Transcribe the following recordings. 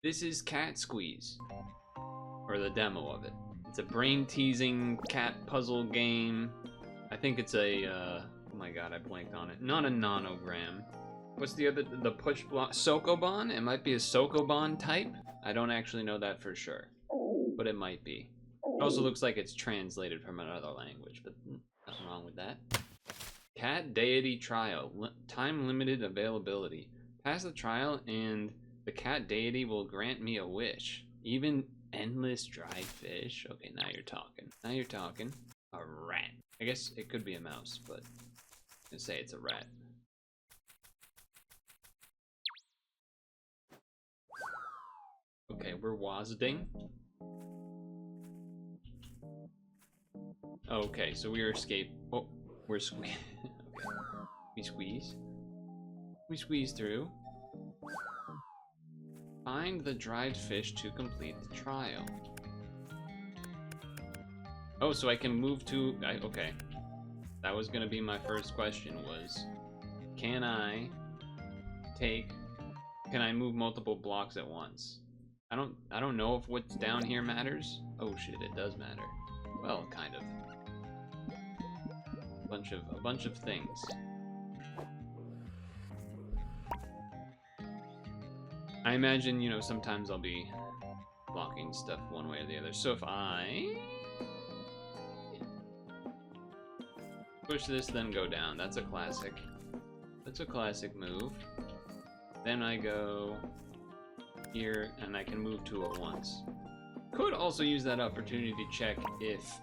This is Cat Squeeze, or the demo of it. It's a brain-teasing cat puzzle game. I think it's a, oh my god, I blanked on it. Not a nonogram. What's the other, the push block? Sokoban? It might be a Sokoban type? I don't actually know that for sure, but it might be. It also looks like it's translated from another language, but nothing wrong with that. Cat Deity Trial. Time limited availability. Pass the trial and the cat deity will grant me a wish. Even endless dry fish. Okay, now you're talking. Now you're talking. A rat. I guess it could be a mouse, but I'm gonna say it's a rat. Okay, we're wazading. Okay, so we are escape. Oh, we're squeeze. Okay. We squeeze. We squeeze through. Find the dried fish to complete the trial. Oh, so I can move to... okay. That was gonna be my first question was... Can I move multiple blocks at once? I don't know if what's down here matters. Oh shit, it does matter. Well, kind of. A bunch of things. I imagine, you know, sometimes I'll be blocking stuff one way or the other. So if I push this, then go down, that's a classic. That's a classic move. Then I go here, and I can move two at once. Could also use that opportunity to check if...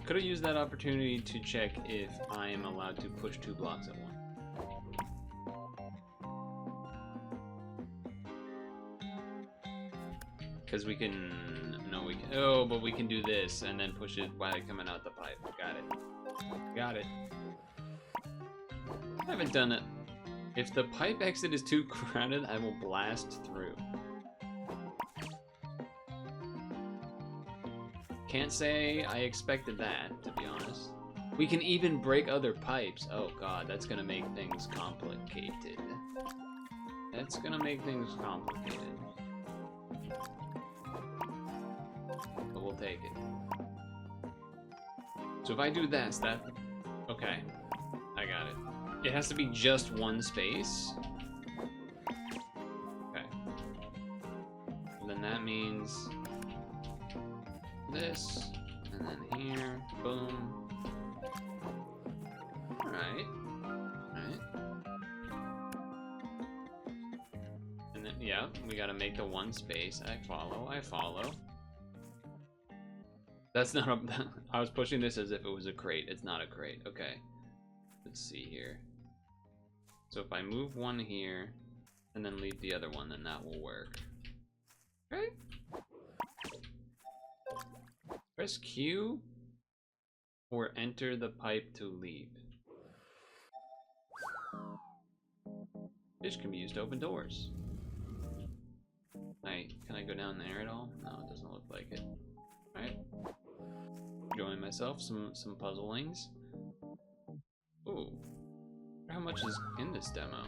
Could have used that opportunity to check if I am allowed to push two blocks at once. Because we can... No, we can... Oh, but we can do this and then push it while coming out the pipe. Got it. Got it. I haven't done it. If the pipe exit is too crowded, I will blast through. Can't say I expected that, to be honest. We can even break other pipes. Oh god, that's gonna make things complicated. That's gonna make things complicated. But we'll take it. So if I do this, that... Okay. I got it. It has to be just one space. Okay. And then that means... this, and then here, boom. Alright. Alright. And then, yeah, we gotta make the one space. I follow. That's not a... I was pushing this as if it was a crate. It's not a crate. Okay. Let's see here. So if I move one here, and then leave the other one, then that will work. Okay. Press Q or enter the pipe to leave. Fish can be used to open doors. Can I go down there at all? No, it doesn't look like it. Alright. Enjoying myself, some puzzlings. Ooh. How much is in this demo?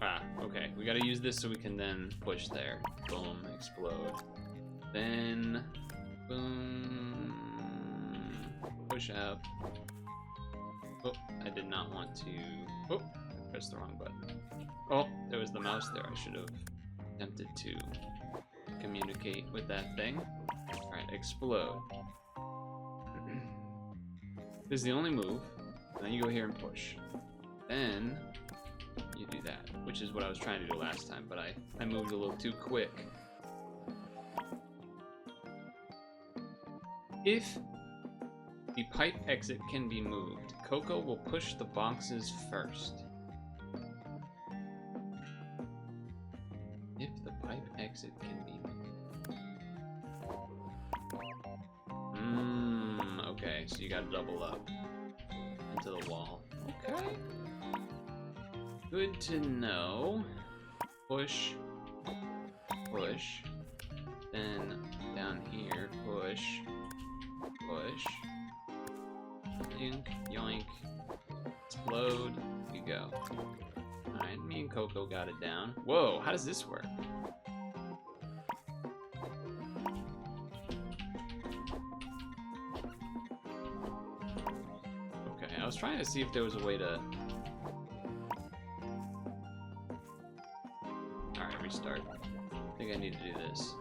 Ah, okay. We gotta use this so we can then push there. Boom, explode. Then, boom, push up. Oh, I did not want to. Oh, I pressed the wrong button. Oh, there was the mouse there. I should have attempted to communicate with that thing. Alright, explode. This is the only move. Then you go here and push. Then you do that, which is what I was trying to do last time, but I moved a little too quick. If the pipe exit can be moved, Coco will push the boxes first. If the pipe exit can be moved. Okay, so you gotta double up into the wall. Okay. Good to know. Push, push, then down here, push, push, yoink, yoink, explode. You go. Alright, me and Coco got it down. Whoa, how does this work? Okay, I was trying to see if there was a way to... Alright, restart. I think I need to do this.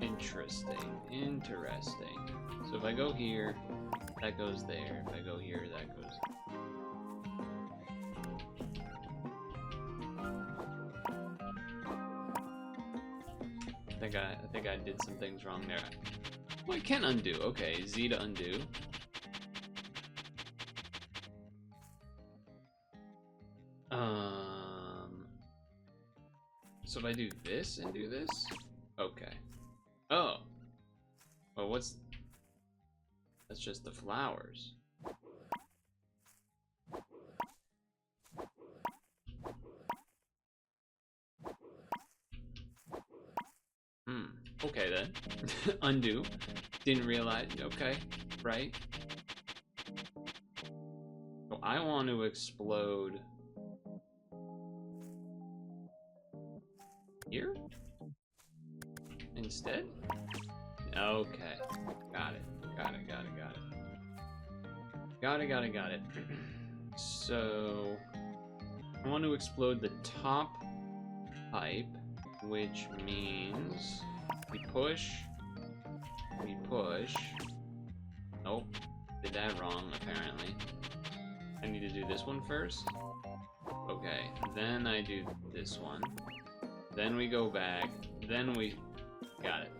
Interesting. So if I go here, that goes there. If I go here, that goes... I think I did some things wrong there. Well, I can undo. Okay, Z to undo. So if I do this and do this, okay. Oh. Well, what's... That's just the flowers. Okay then. Undo. Didn't realize. Okay. Right. So I want to explode here instead. Okay. Got it. Got it. So I want to explode the top pipe, which means we push. Nope, did that wrong apparently. I need to do this one first. Okay, then I do this one. Then we go back. Then we got it.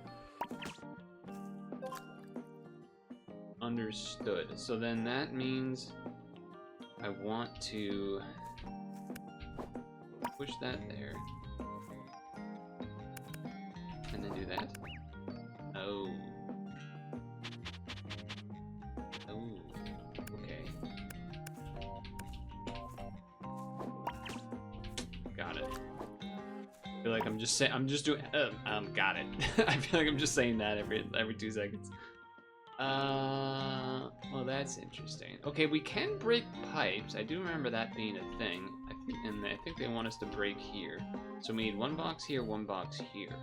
Understood. So then that means I want to push that there. And then do that. Oh. Okay. Got it. I feel like I'm just saying, got it. I feel like I'm just saying that every 2 seconds. Well, that's interesting. Okay, we can break pipes. I do remember that being a thing. I think they want us to break here. So we need 1 box here, 1 box here.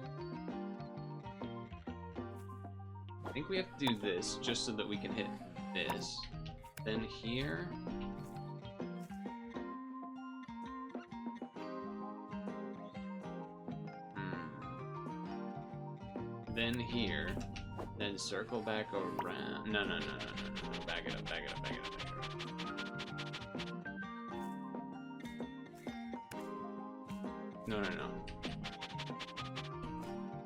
I think we have to do this just so that we can hit this. Then here. Then here. Then circle back around. No. Back it up. No.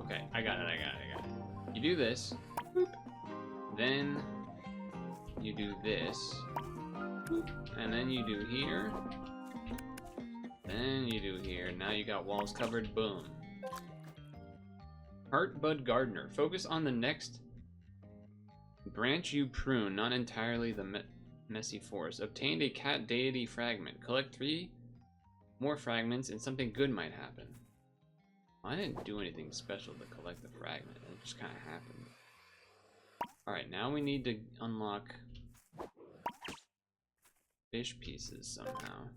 Okay, I got it. You do this. Boop. Then you do this. Boop. And then you do here. Then you do here. Now you got walls covered. Boom. Heart Bud Gardener. Focus on the next branch you prune, not entirely the messy forest. Obtained a cat deity fragment. Collect 3 more fragments and something good might happen. I didn't do anything special to collect the fragment. It just kind of happened. Alright, now we need to unlock fish pieces somehow.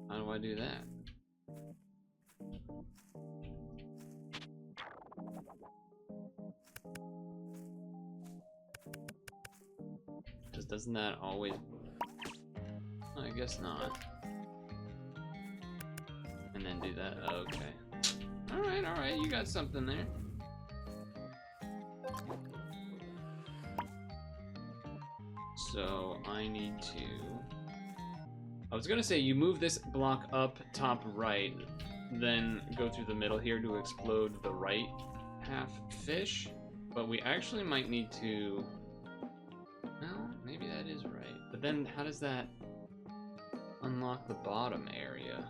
How do I do that? Because doesn't that always... I guess not. And then do that. Okay. Alright, you got something there. So I need to... I was gonna say you move this block up top right, then go through the middle here to explode the right half fish, but we actually might need to... Well, maybe that is right. But then how does that unlock the bottom area?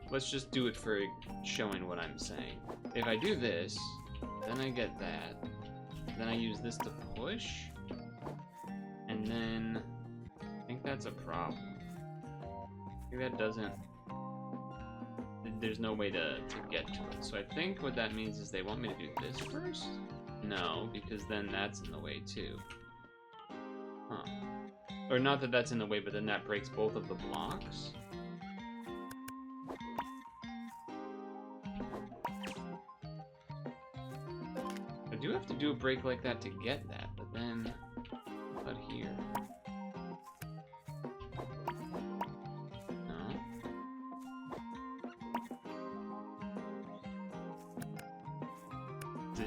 Let's just do it for showing what I'm saying. If I do this, then I get that. Then I use this to push, and then I think that's a problem. I think that doesn't... there's no way to get to it. So I think what that means is they want me to do this first? No, because then that's in the way too. Huh. Or not that that's in the way, but then that breaks both of the blocks? I do have to do a break like that to get that, but then... But here...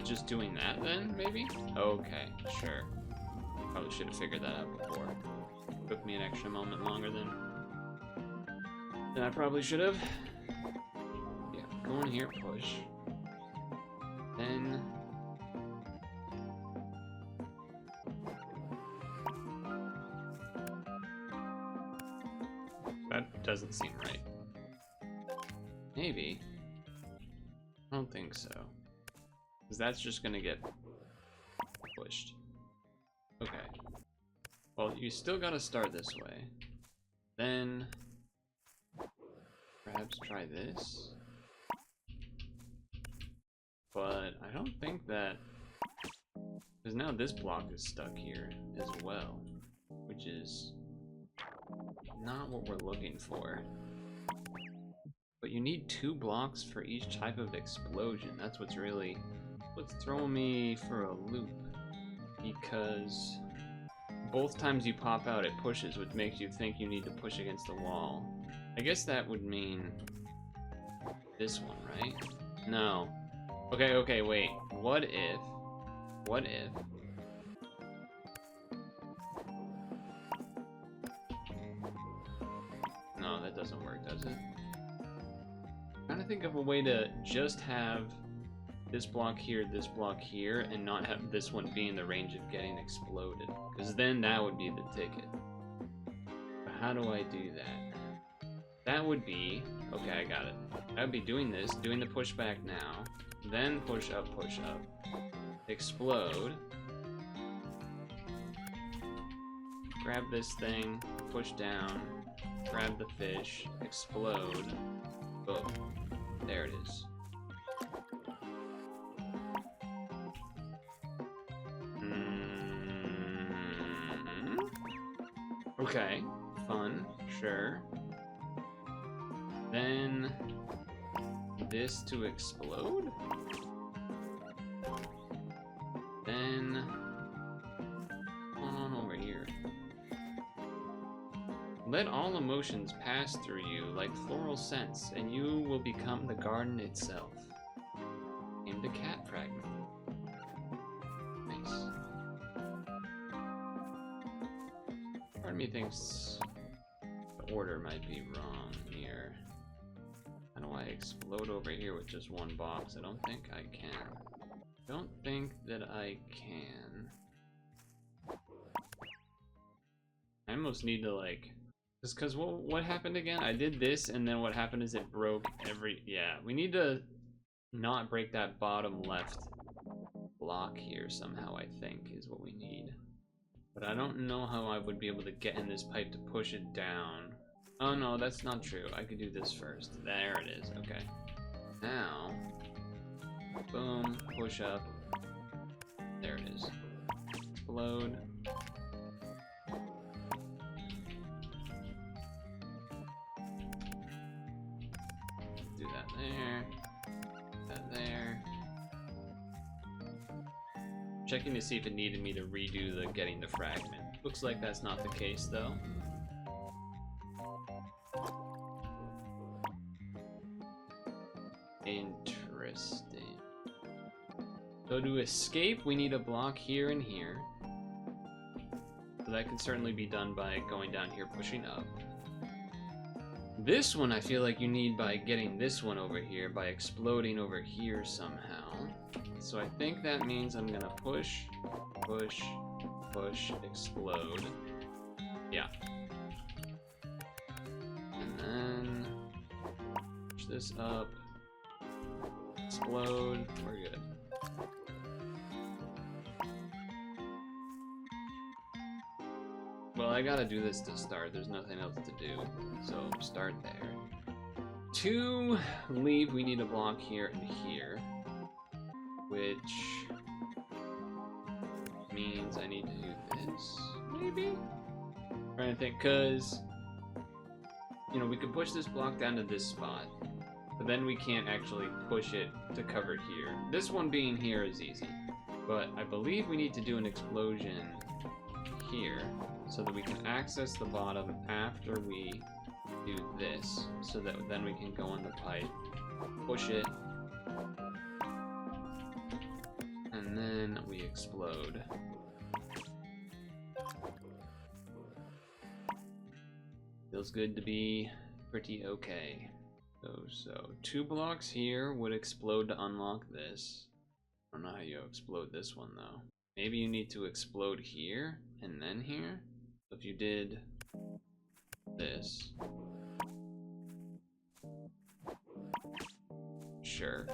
Just doing that then, maybe? Okay, sure. Probably should have figured that out before. Took me an extra moment longer than I probably should have. Yeah, go in here, push. Then... That doesn't seem right. Maybe. I don't think so. Because that's just gonna get pushed. Okay. Well, you still gotta start this way. Then... perhaps try this? But I don't think that... because now this block is stuck here as well. Which is... not what we're looking for. But you need 2 blocks for each type of explosion. That's what's really... what's throwing me for a loop, because both times you pop out it pushes, which makes you think you need to push against the wall. I guess that would mean this one, right? No. Okay, wait. What if... No, that doesn't work, does it? I'm trying to think of a way to just have this block here, and not have this one be in the range of getting exploded. Because then that would be the ticket. But how do I do that? That would be... okay, I got it. I would be doing this, doing the pushback now, then push up, explode, grab this thing, push down, grab the fish, explode, boom. There it is. Okay, fun, sure. Then this to explode? Then what's going on over here? Let all emotions pass through you like floral scents, and you will become the garden itself. In the cat fragment. Nice. Part of me thinks the order might be wrong here. How do I explode over here with just one box? I don't think I can. Don't think that I can. I almost need to like... because what happened again? I did this, and then what happened is it broke every... yeah, we need to not break that bottom left block here somehow, I think, is what we need. But I don't know how I would be able to get in this pipe to push it down. Oh no, that's not true. I could do this first. There it is, okay. Now, boom, push up. There it is. Explode. Do that there. That there. Checking to see if it needed me to redo the getting the fragment. Looks like that's not the case though. Interesting. So to escape, we need a block here and here. So that can certainly be done by going down here, pushing up. This one I feel like you need by getting this one over here, by exploding over here somehow. So I think that means I'm gonna push, push, push, explode. Yeah. And then push this up. Explode. We're good. Well, I gotta do this to start. There's nothing else to do. So start there. To leave, we need a block here and here, which means I need to do this, maybe? I'm trying to think, because, you know, we could push this block down to this spot, but then we can't actually push it to cover here. This one being here is easy, but I believe we need to do an explosion here so that we can access the bottom after we do this, so that then we can go in the pipe, push it, and then we explode. Feels good to be pretty okay. So 2 blocks here would explode to unlock this. I don't know how you explode this one though. Maybe you need to explode here and then here. So if you did this, sure.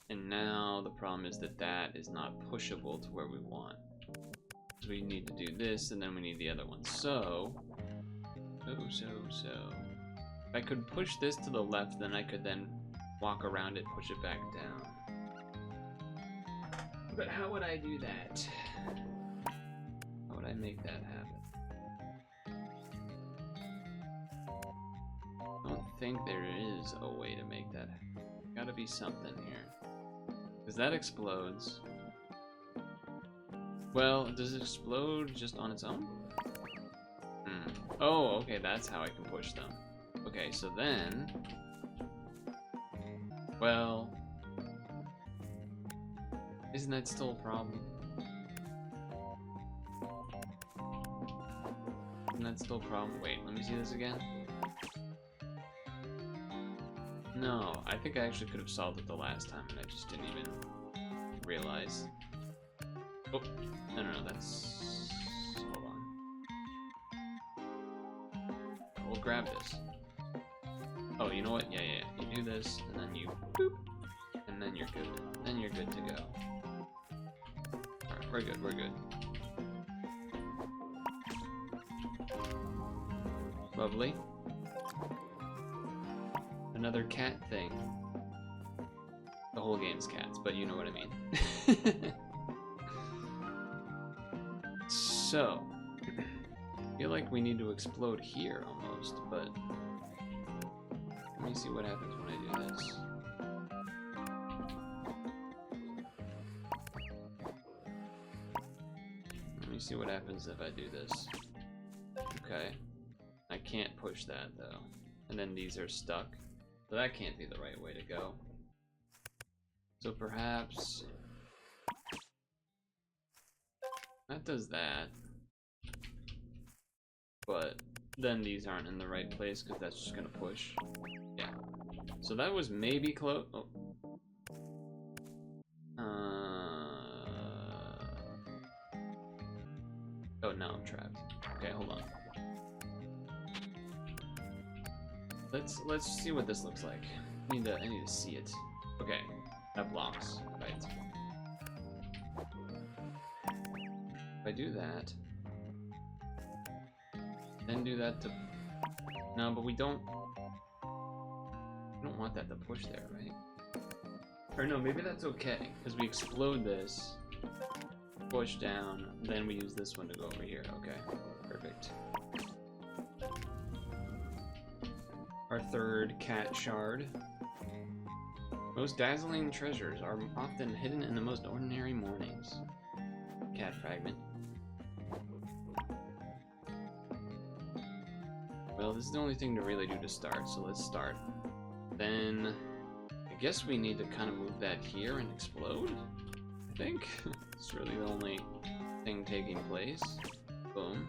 And now the problem is that that is not pushable to where we want. So we need to do this, and then we need the other one. So if I could push this to the left, then I could then walk around it, push it back down. But how would I do that? How would I make that happen? I don't think there is a way to make that happen. There's gotta be something here. Because that explodes. Well, does it explode just on its own? Oh, okay, that's how I can push them. Okay, so then... Well... Isn't that still a problem? Isn't that still a problem? Wait, let me see this again. No, I think I actually could have solved it the last time and I just didn't even realize. Oh, no, that's... Hold on. We'll grab this. Oh, you know what? Yeah. You do this, and then you boop, and then you're good. Then you're good to go. Alright, we're good. Lovely. Another cat thing. The whole game's cats, but you know what I mean. So, I feel like we need to explode here almost, but let me see what happens when I do this. Let me see what happens if I do this. Okay. I can't push that though. And then these are stuck. So that can't be the right way to go. So perhaps that does that. But then these aren't in the right place because that's just gonna push. Yeah. So that was maybe close. Oh. Oh, now I'm trapped. Okay, hold on. Let's see what this looks like. I need to see it. Okay, that blocks. Right. If I do that, then do that to... No, but we don't want that to push there, right? Or no, maybe that's okay, because we explode this, push down, then we use this one to go over here. Okay, perfect. Our third cat shard. Most dazzling treasures are often hidden in the most ordinary mornings. Cat fragment. Well, this is the only thing to really do to start, so let's start. Then, I guess we need to kind of move that here and explode, I think. It's really the only thing taking place. Boom.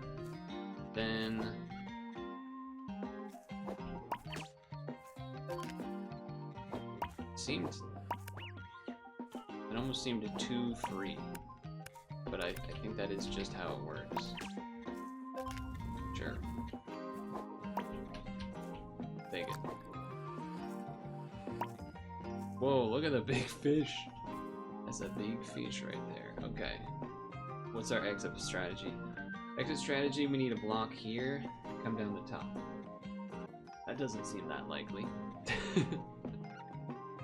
Then... It almost seemed a 2-3, but I think that is just how it works. Sure. Take it. Whoa, look at the big fish. That's a big fish right there. Okay. What's our exit strategy? Exit strategy, we need a block here, come down the top. That doesn't seem that likely.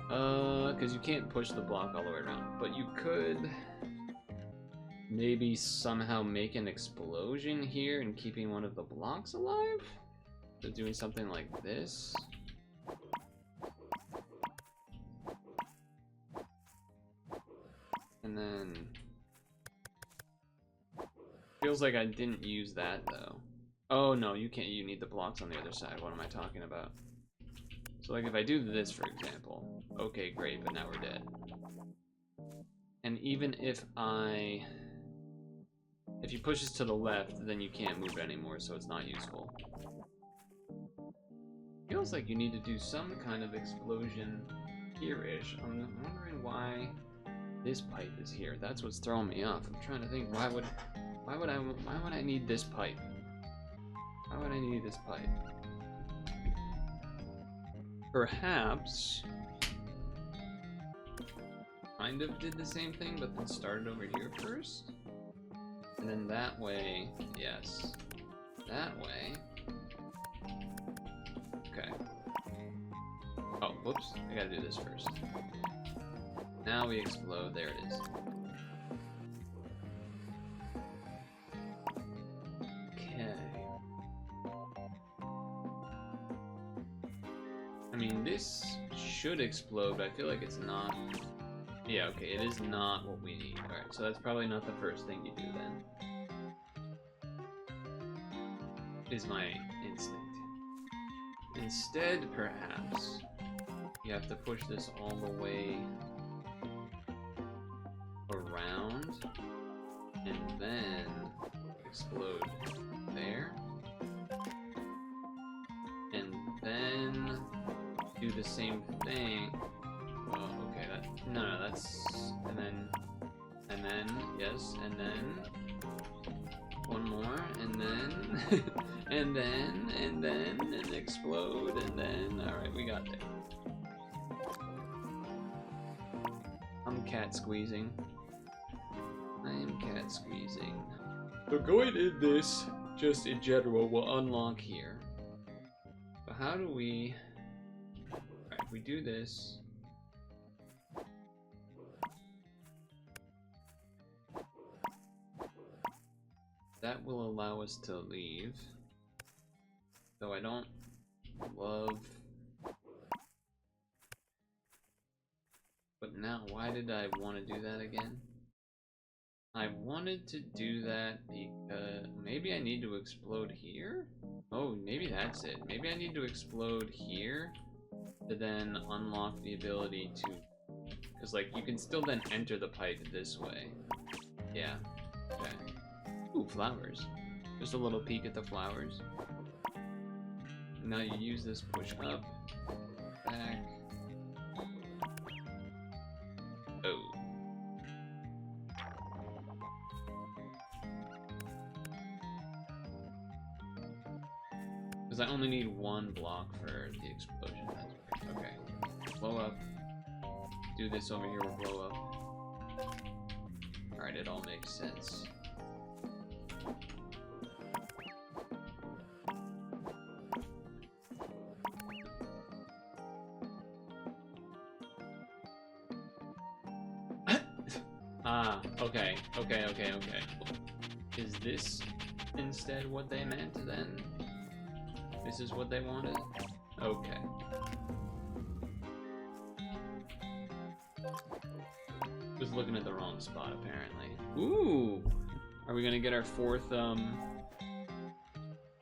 Because you can't push the block all the way around, but you could maybe somehow make an explosion here and keeping one of the blocks alive? So doing something like this. And then feels like I didn't use that though. Oh no, you can't, you need the blocks on the other side. What am I talking about? So like if I do this, for example, okay, great, but now we're dead. And even if you push this to the left, then you can't move anymore, so it's not useful. Feels like you need to do some kind of explosion here-ish. I'm wondering why this pipe is here. That's what's throwing me off. I'm trying to think, why would I need this pipe? Why would I need this pipe? Perhaps kind of did the same thing, but then started over here first. And then that way, yes. That way. Okay. Oh, whoops. I gotta do this first. Now we explode. There it is. Okay. I mean, this should explode, but I feel like it's not. Yeah, okay, it is not what we need. Alright, so that's probably not the first thing you do then. Is my instinct. Instead, perhaps, you have to push this all the way around and then explode there. And then do the same thing. Oh, okay, no, that's, and then, yes, and then, one more, and then, and explode, and then, alright, we got there. I'm cat squeezing. I am cat squeezing. So going in this, just in general, will unlock here. But how do we, alright, if we do this, that will allow us to leave. Though I don't love. But now, why did I want to do that again? I wanted to do that because maybe I need to explode here? Oh, maybe that's it. Maybe I need to explode here to then unlock the ability to. Because, like, you can still then enter the pipe this way. Yeah. Okay. Ooh, flowers. Just a little peek at the flowers. Now you use this push up, back. Oh. Because I only need one block for the explosion. That's right. Okay. Blow up. Do this over here will blow up. Alright, it all makes sense. Ah, okay. Is this instead what they meant then? This is what they wanted? Okay. Was looking at the wrong spot apparently. Ooh! Are we gonna get our fourth,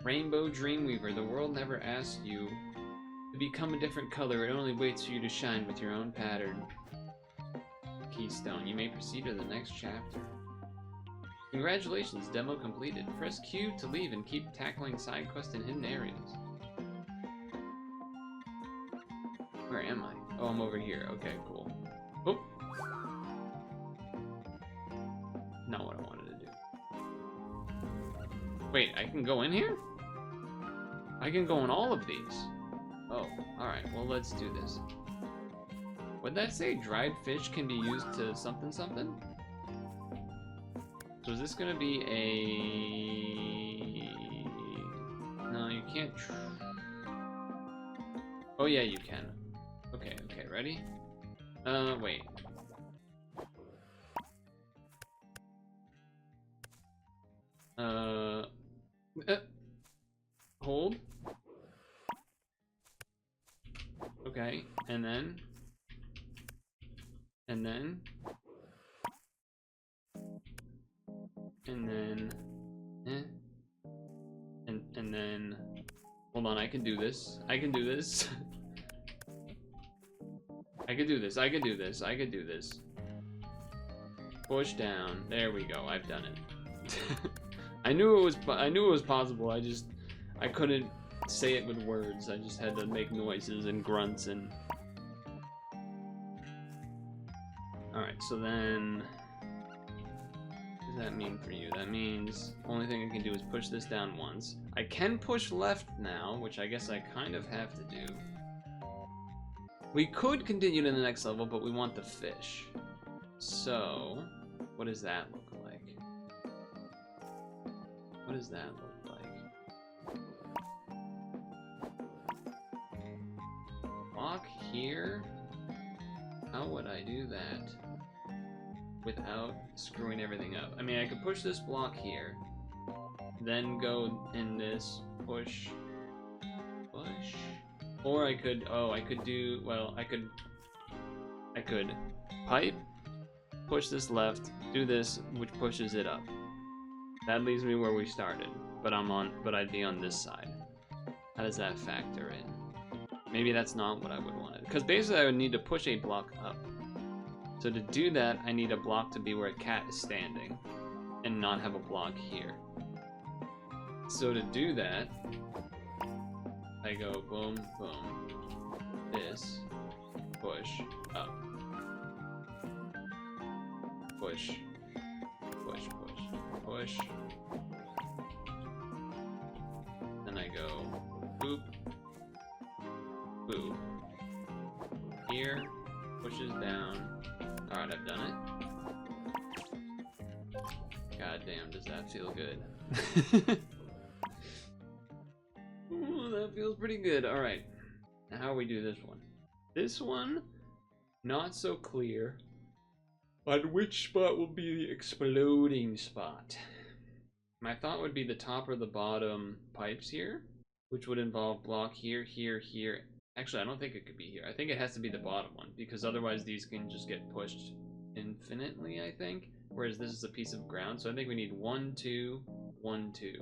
Rainbow Dreamweaver? The world never asked you to become a different color. It only waits for you to shine with your own pattern. Keystone. You may proceed to the next chapter. Congratulations, demo completed. Press Q to leave and keep tackling side quests in hidden areas. Where am I? Oh, I'm over here. Okay, cool. Oh! Not what I wanted to do. Wait, I can go in here? I can go in all of these. Oh, alright. Well, let's do this. What'd that say? Dried fish can be used to something something? So is this gonna be a... No, you can't... Oh yeah, you can. Okay, okay, ready? Wait. Hold. Okay, and then, and then, and then, hold on, I can do this. I can do this. I can do this. I can do this. I can do this. Push down. There we go. I've done it. I knew it was possible. I couldn't say it with words. I just had to make noises and grunts and. All right. So then, what does that mean for you? That means only thing I can do is push this down once. I can push left now, which I guess I kind of have to do. We could continue to the next level, but we want the fish. So, what does that look like? What does that look like? Block here? How would I do that without screwing everything up? I mean, I could push this block here, then go in this, push, or I could, I could pipe, push this left, do this, which pushes it up. That leaves me where we started, but I'd be on this side. How does that factor in? Maybe that's not what I would want it, because basically I would need to push a block up. So to do that, I need a block to be where a cat is standing, and not have a block here. So to do that, I go boom, boom, this, push, up, push, push, push, push, then I go boop, boop, here, pushes down. Alright, I've done it. God damn, does that feel good. Ooh, that feels pretty good. Alright, now how we do this one? This one, not so clear on which spot will be the exploding spot. My thought would be the top or the bottom pipes here, which would involve block here, here, here. Actually, I don't think it could be here. I think it has to be the bottom one, because otherwise these can just get pushed infinitely, I think. Whereas this is a piece of ground, so I think we need 1, 2, 1, 2.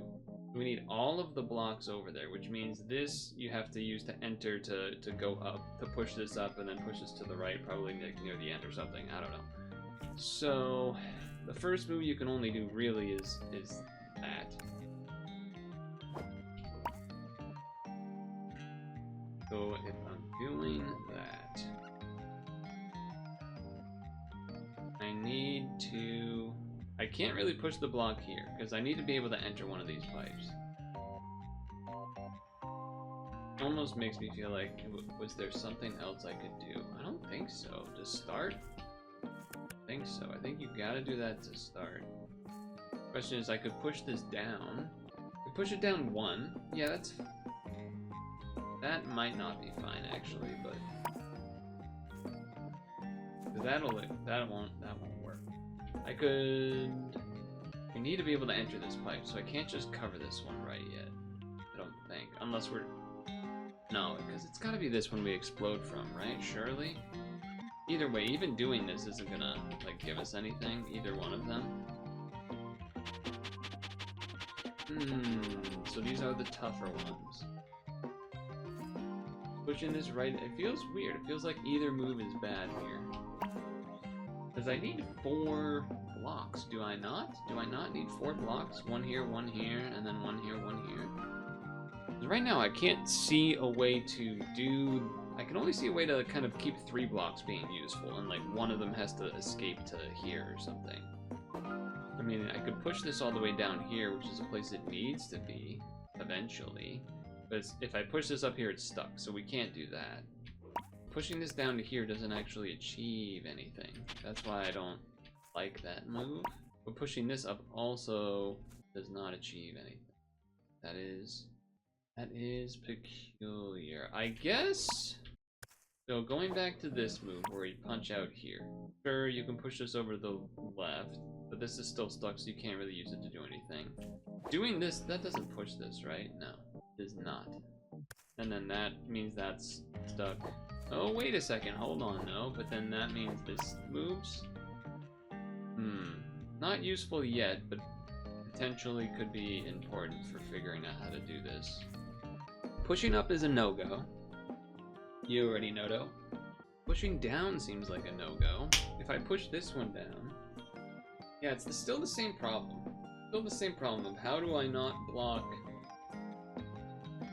We need all of the blocks over there, which means this you have to use to enter to go up, to push this up, and then push this to the right, probably near the end or something. I don't know. So the first move you can only do really is that. So if I'm doing that, I can't really push the block here, because I need to be able to enter one of these pipes. It almost makes me feel like, was there something else I could do? I don't think so. To start? I think so. I think you gotta do that to start. Question is, I could push this down. I could push it down 1. Yeah, that might not be fine actually, but that won't work. We need to be able to enter this pipe, so I can't just cover this one right yet. I don't think, unless no, because it's gotta be this one we explode from, right? Surely? Either way, even doing this isn't gonna, like, give us anything, either one of them. So these are the tougher ones. Pushing this right, it feels weird. It feels like either move is bad here. Because I need 4 blocks, do I not? Do I not need 4 blocks? 1 here, 1 here, and then 1 here, 1 here. Right now I can't see a way to do... I can only see a way to kind of keep 3 blocks being useful, and like one of them has to escape to here or something. I mean, I could push this all the way down here, which is a place it needs to be, eventually. But if I push this up here, it's stuck, so we can't do that. Pushing this down to here doesn't actually achieve anything. That's why I don't like that move. But pushing this up also does not achieve anything. That is That is peculiar. I guess. So going back to this move where you punch out here. Sure, you can push this over to the left, but this is still stuck, so you can't really use it to do anything. Doing this, that doesn't push this, right? No, it does not. And then that means that's stuck. Oh, wait a second, hold on, no. But then that means this moves. Not useful yet, but potentially could be important for figuring out how to do this. Pushing up is a no-go. You already know though. Pushing down seems like a no-go. If I push this one down, yeah, it's still the same problem. Still the same problem of how do I not block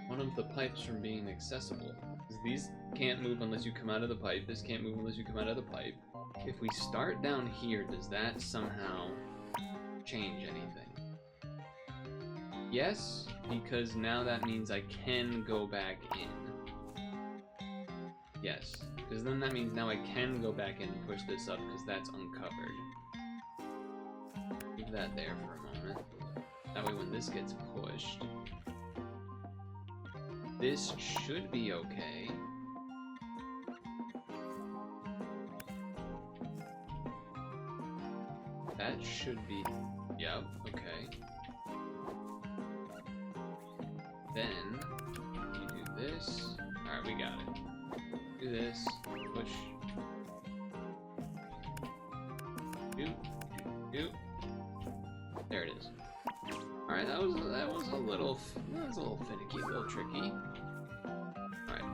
one of the pipes from being accessible? Because these can't move unless you come out of the pipe. This can't move unless you come out of the pipe. If we start down here, does that somehow change anything? Yes, because now that means I can go back in. Yes, because then that means now I can go back in and push this up because that's uncovered. Leave that there for a moment. That way when this gets pushed, this should be okay. That should be, yep, okay. Then, you do this. Alright, we got it. Do this, push. Do. There it is. Alright, that was a little finicky, a little tricky. Alright.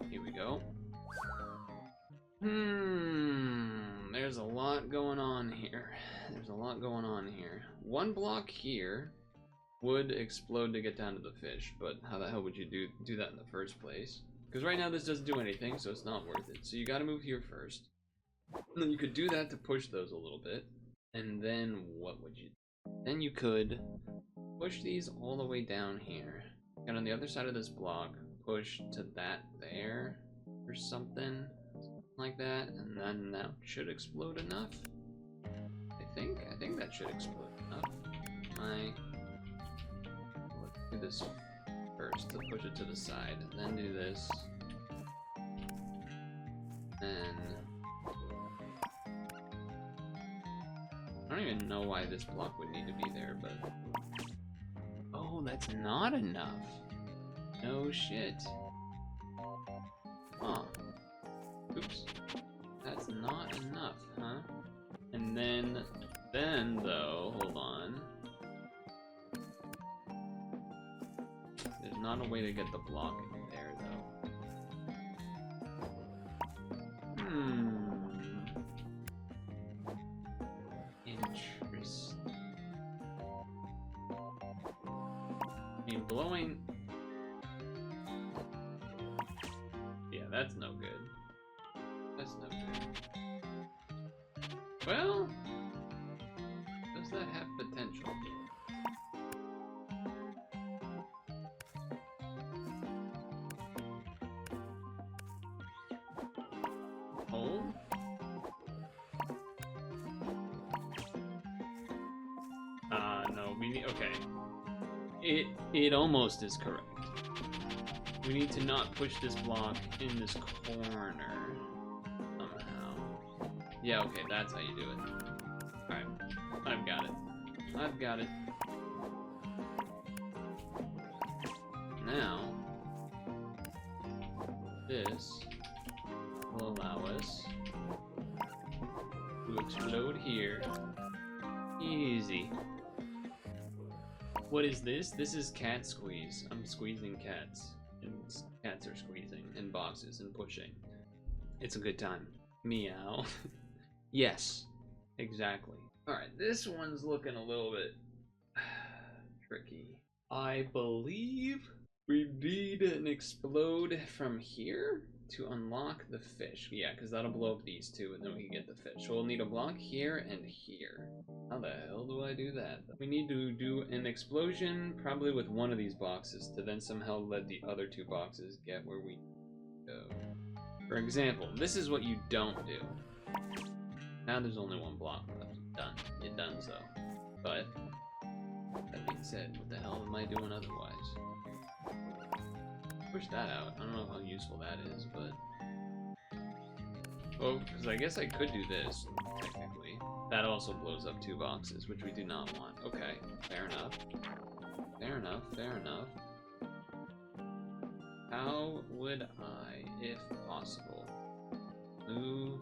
Here we go. There's a lot going on here. One block here would explode to get down to the fish, but how the hell would you do that in the first place? Because right now this doesn't do anything, so it's not worth it. So you gotta move here first. And then you could do that to push those a little bit. And then what would you do? Then you could push these all the way down here. And on the other side of this block, push to that there or something like that. And then that should explode enough. I think that should explode enough. Let's do this first to push it to the side, and then do this. And I don't even know why this block would need to be there, but oh, that's not enough. No shit. Huh. Oops. That's not enough, huh? And then though, hold on. There's not a way to get the block in there, though. Interesting. I mean, blowing... Yeah, that's no good. That's no good. Well... does that have potential? Hold. No, we need, okay. It almost is correct. We need to not push this block in this corner somehow. Yeah, okay, that's how you do it. Alright, I've got it. Now, this will allow us to explode here. Easy. What is this? This is cat squeeze. I'm squeezing cats. And cats are squeezing in boxes and pushing. It's a good time. Meow. Yes, exactly. Alright, this one's looking a little bit tricky. I believe we need an explode from here to unlock the fish. Yeah, because that'll blow up these two and then we can get the fish. So we'll need a block here and here. How the hell do I do that? We need to do an explosion probably with one of these boxes to then somehow let the other two boxes get where we go. For example, this is what you don't do. Now there's only one block left. Done. You're done so. But That being said, what the hell am I doing otherwise? Push that out. I don't know how useful that is, but... Oh, because I guess I could do this, technically. That also blows up 2 boxes, which we do not want. Okay, fair enough. Fair enough, fair enough. How would I, if possible, move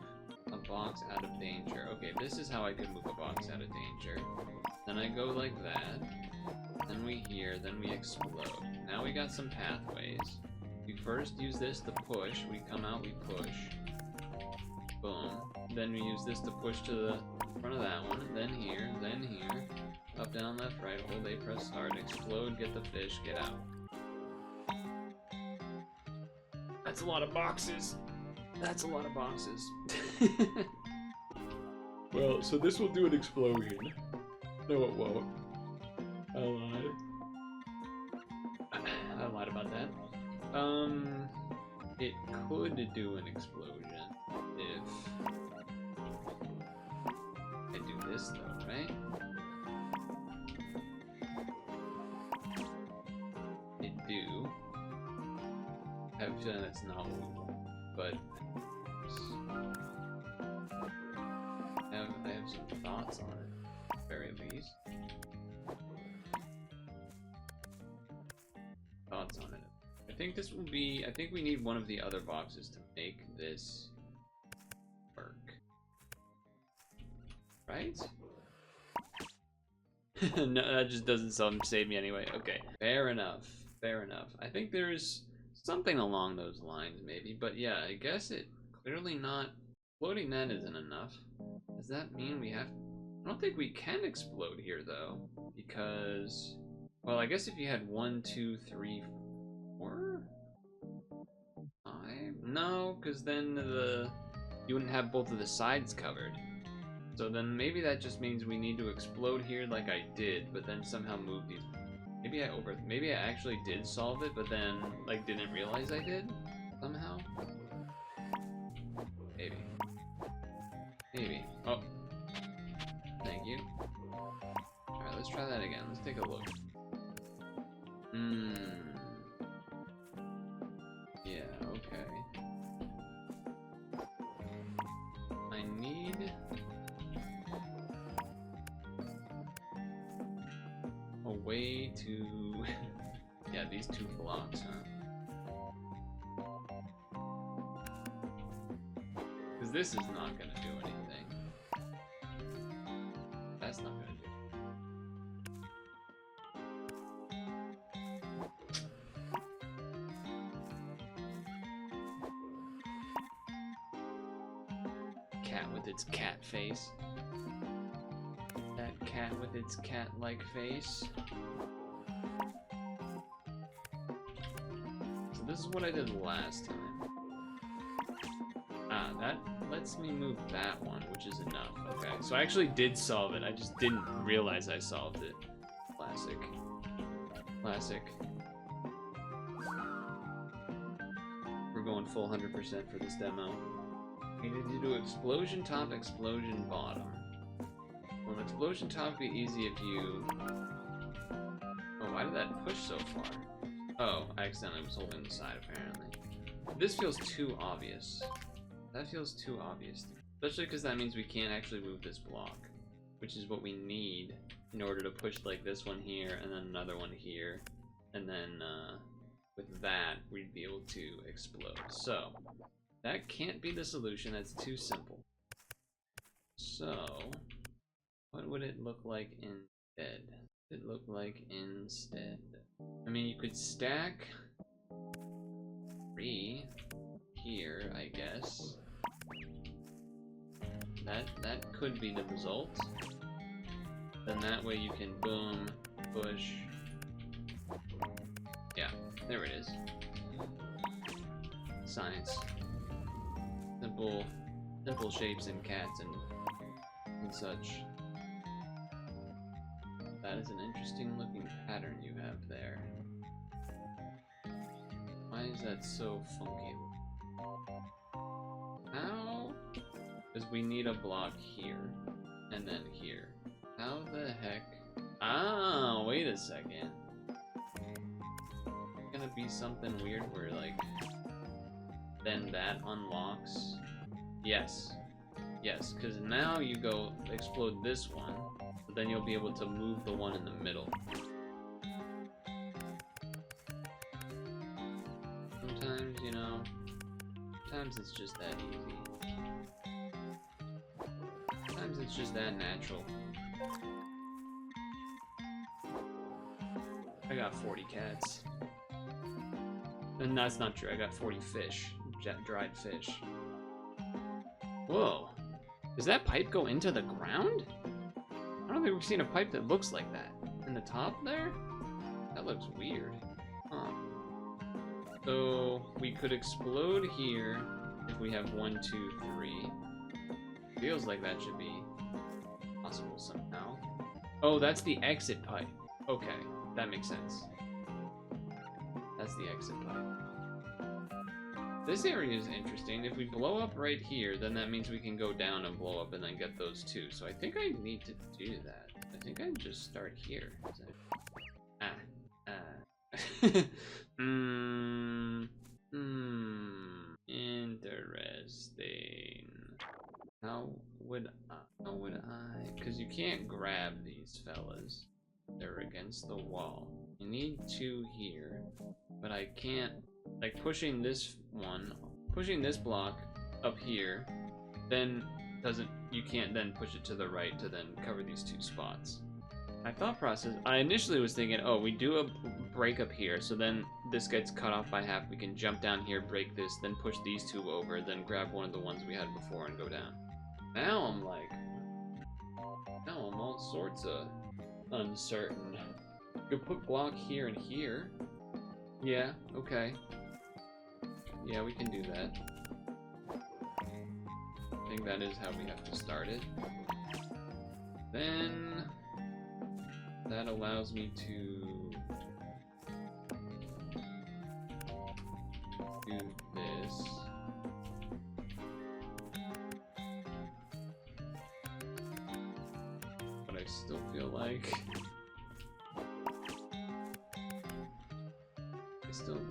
a box out of danger? Okay, this is how I could move a box out of danger. Then I go like that. Then we here, then we explode. Now we got some pathways. We first use this to push. We come out, we push. Boom. Then we use this to push to the front of that one. Then here, then here. Up, down, left, right, hold A, press start, explode, get the fish, get out. That's a lot of boxes. That's a lot of boxes. Well, so this will do an explosion. No, it won't. I lied. I lied about that. It could do an explosion if I do this though, right? It do. I have a feeling that's not what we want, but I have some thoughts on it, at the very least. Thoughts on it. I think this will be, I think we need one of the other boxes to make this work. Right? No, that just doesn't save me anyway. Okay, fair enough. Fair enough. I think there's something along those lines, maybe. But yeah, I guess it clearly not. Floating that isn't enough. Does that mean we have? I don't think we can explode here though, because, well, I guess if you had 1, 2, 3, 4, 5. No, because then you wouldn't have both of the sides covered. So then maybe that just means we need to explode here like I did, but then somehow move these. Maybe I actually did solve it, but then like didn't realize I did somehow. Maybe. Maybe. Oh. Thank you. Alright, let's try that again. Let's take a look. Yeah, okay. I need a way to... yeah, these 2 blocks, huh? Because this is not going to do anything. That's not going to do. Cat with its cat face. That cat with its cat-like face. So this is what I did last time. Ah, that lets me move that one, which is enough. Okay, so I actually did solve it. I just didn't realize I solved it. Classic. Classic. We're going full 100% for this demo. We need to do explosion top, explosion bottom. Well, an explosion top would be easy if you... Oh, why did that push so far? Oh, I accidentally was holding the side, apparently. This feels too obvious. That feels too obvious. Especially because that means we can't actually move this block. Which is what we need in order to push like this one here, and then another one here. And then, with that, we'd be able to explode. So... that can't be the solution, that's too simple. So, what would it look like instead? It look like instead. I mean, you could stack 3 here, I guess. That could be the result. Then that way you can boom, push. Yeah, there it is. Science. Simple shapes and cats and such. That is an interesting looking pattern you have there. Why is that so funky? How? Because we need a block here and then here. How the heck Ah, wait a second. It's gonna be something weird where, like, then that unlocks. Yes. Yes, because now you go explode this one, but then you'll be able to move the one in the middle. Sometimes, you know, sometimes it's just that easy. Sometimes it's just that natural. I got 40 cats. And that's not true, I got 40 fish. Dried fish. Whoa. Does that pipe go into the ground? I don't think we've seen a pipe that looks like that. In the top there? That looks weird. Huh. So, we could explode here if we have 1, 2, 3. Feels like that should be possible somehow. Oh, that's the exit pipe. Okay, that makes sense. That's the exit pipe. This area is interesting. If we blow up right here, then that means we can go down and blow up and then get those two. So I think I need to do that. I think I just start here. Interesting. How would I? Because you can't grab these fellas. They're against the wall. You need 2 here, but I can't. Like pushing this block up here, then you can't then push it to the right to then cover these 2 spots. My thought process, I initially was thinking, oh, we do a break up here, so then this gets cut off by half, we can jump down here, break this, then push these 2 over, then grab one of the ones we had before and go down. Now I'm all sorts of uncertain. You could put block here and here. Yeah, okay. Yeah, we can do that. I think that is how we have to start it. Then that allows me to do this. But I still feel like I still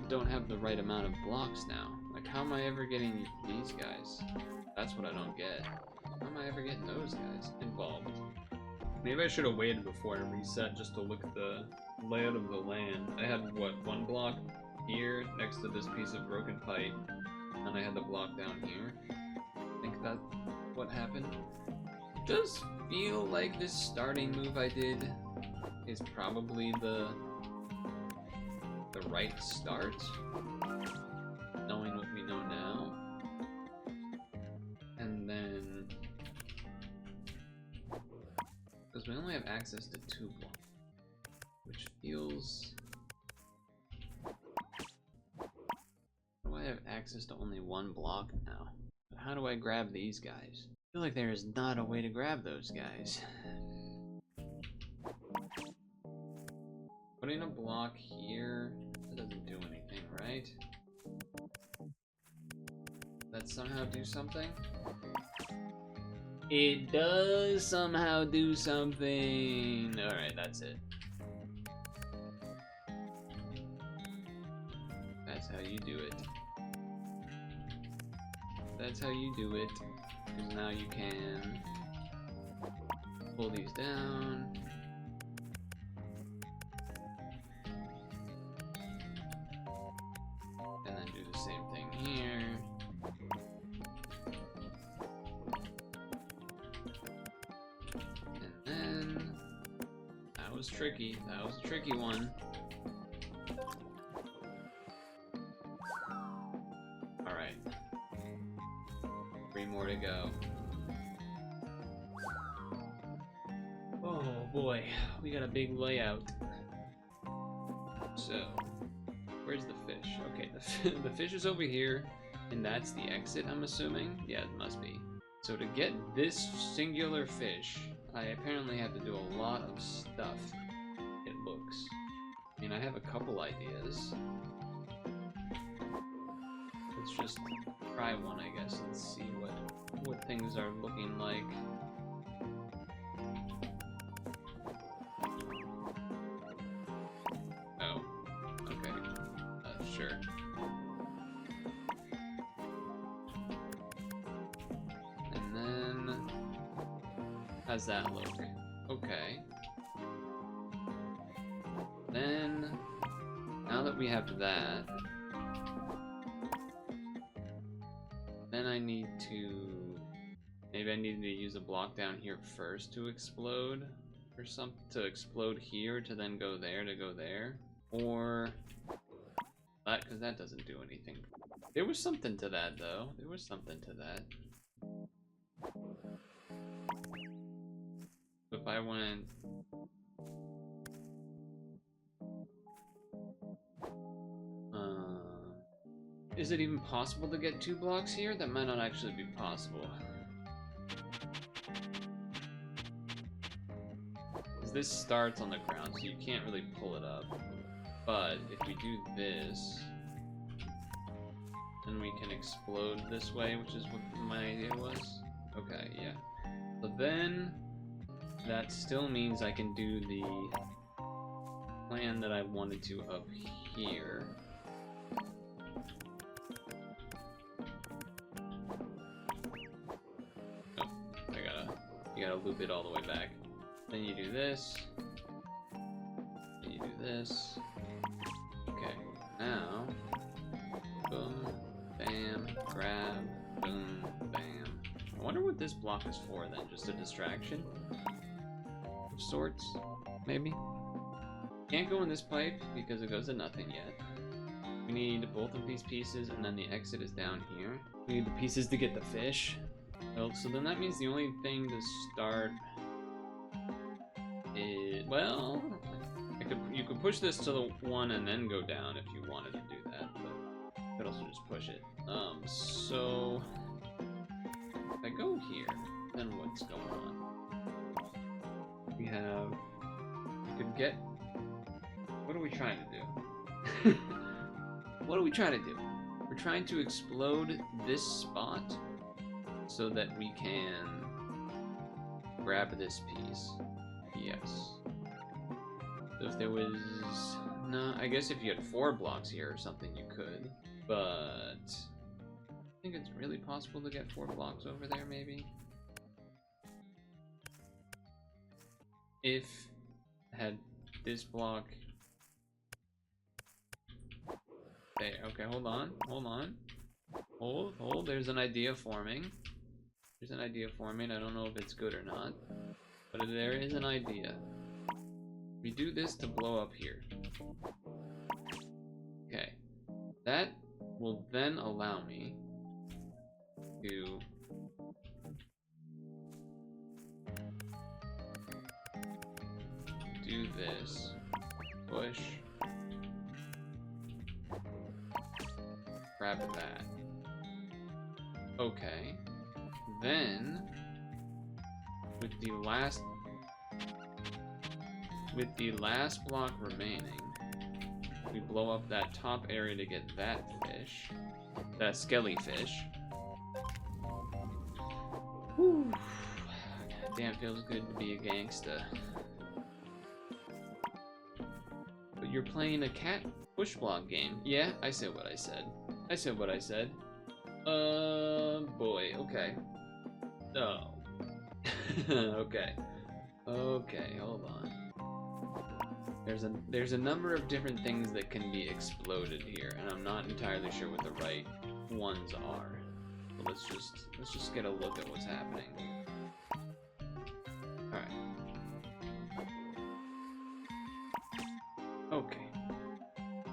don't have the right amount of blocks now. Like, how am I ever getting these guys? That's what I don't get. How am I ever getting those guys involved? Maybe I should have waited before I reset just to look at the layout of the land. I had, what, 1 block here next to this piece of broken pipe, and I had the block down here. I think that's what happened. It does feel like this starting move I did is probably the right start, knowing what we know now. And then, because we only have access to 2 blocks, which feels... How do I have access to only 1 block now? How do I grab these guys? I feel like there is not a way to grab those guys. Putting a block here, that doesn't do anything, right? That somehow do something? It does somehow do something. Alright, that's it. That's how you do it. That's how you do it. Because now you can pull these down. And then do the same thing here. And then that was tricky. That was a tricky one. Alright. 3 more to go. Oh boy, we got a big layout. So, where's the fish? Okay, the fish is over here, and that's the exit, I'm assuming? Yeah, it must be. So to get this singular fish, I apparently have to do a lot of stuff, it looks. I mean, I have a couple ideas. Let's just try one, I guess, and see what things are looking like. How's that look? Okay. Then, now that we have that, then I need to, maybe I need to use a block down here first to explode, or something, to explode here to then go there to go there, or that, because that doesn't do anything. There was something to that though, there was something to that. If I went, is it even possible to get 2 blocks here? That might not actually be possible. Because this starts on the ground, so you can't really pull it up. But if we do this, then we can explode this way, which is what my idea was. Okay, yeah. So then, that still means I can do the plan that I wanted to up here. You gotta loop it all the way back. Then you do this. Then you do this. Okay, now, boom, bam, grab, boom, bam. I wonder what this block is for then, just a distraction? Of sorts, maybe? Can't go in this pipe because it goes to nothing yet. We need both of these pieces and then the exit is down here. We need the pieces to get the fish. Well, so then that means the only thing to start is, well, you could push this to the one and then go down if you wanted to do that, but you could also just push it. So if I go here, then what's going on? We have, you could get, what are we trying to do? What are we trying to do? We're trying to explode this spot so that we can grab this piece. Yes. So if there was, no, I guess if you had 4 blocks here or something you could, but I think it's really possible to get 4 blocks over there maybe. If I had this block, okay, hold on, hold, there's an idea forming. There's an idea forming. I don't know if it's good or not, but there is an idea. We do this to blow up here. Okay. That will then allow me to do this. Push. Grab that. Okay. Then, with the last block remaining, we blow up that top area to get that fish, that skelly fish. Whew. Damn, feels good to be a gangsta. But you're playing a cat push block game. Yeah, I said what I said. I said what I said. Boy, okay. Oh. Okay. Okay, hold on. There's a number of different things that can be exploded here, and I'm not entirely sure what the right ones are. So let's just get a look at what's happening. Alright. Okay.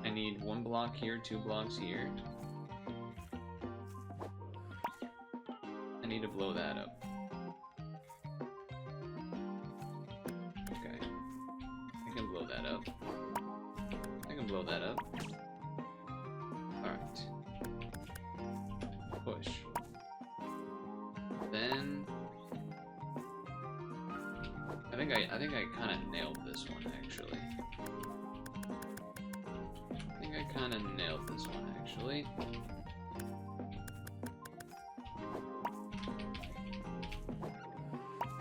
I need 1 block here, 2 blocks here. I need to blow that up. Okay. I can blow that up. I can blow that up. Alright. Push. Then I think I kinda nailed this one actually. I think I kinda nailed this one actually.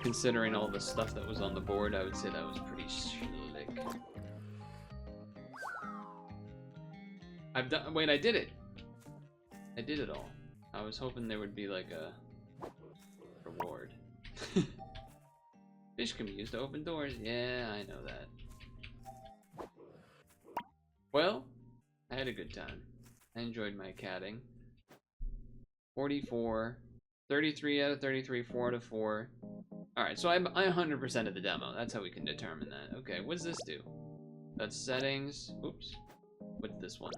Considering all the stuff that was on the board, I would say that was pretty slick. I've done. Wait, I did it. I did it all. I was hoping there would be like a reward. fish can be used to open doors. Yeah, I know that. Well, I had a good time. I enjoyed my catting. 44, 33 out of 33, 4 out of 4. Alright, so I 100% of the demo. That's how we can determine that. Okay, what does this do? That's settings. Oops. What's this one?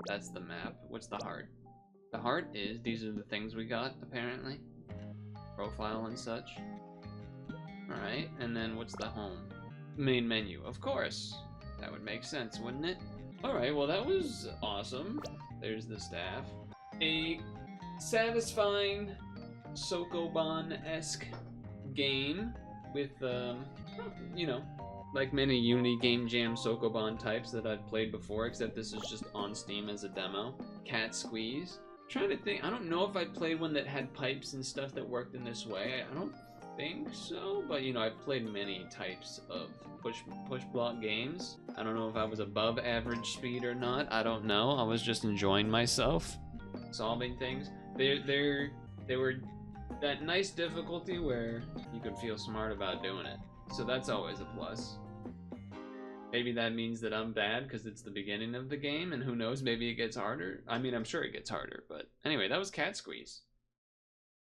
That's the map. What's the heart? The heart is, these are the things we got, apparently. Profile and such. Alright, and then what's the home? Main menu, of course. That would make sense, wouldn't it? Alright, well that was awesome. There's the staff. A satisfying Sokoban-esque game with, you know, like many Unity Game Jam Sokoban types that I've played before, except this is just on Steam as a demo. Cat Squeeze. I'm trying to think, I don't know if I played one that had pipes and stuff that worked in this way. I don't think so, but you know, I've played many types of push block games. I don't know if I was above average speed or not. I don't know. I was just enjoying myself, solving things. They were that nice difficulty where you could feel smart about doing it. So that's always a plus. Maybe that means that I'm bad because it's the beginning of the game, and who knows, maybe it gets harder. I mean, I'm sure it gets harder, but anyway, that was Cat Squeeze.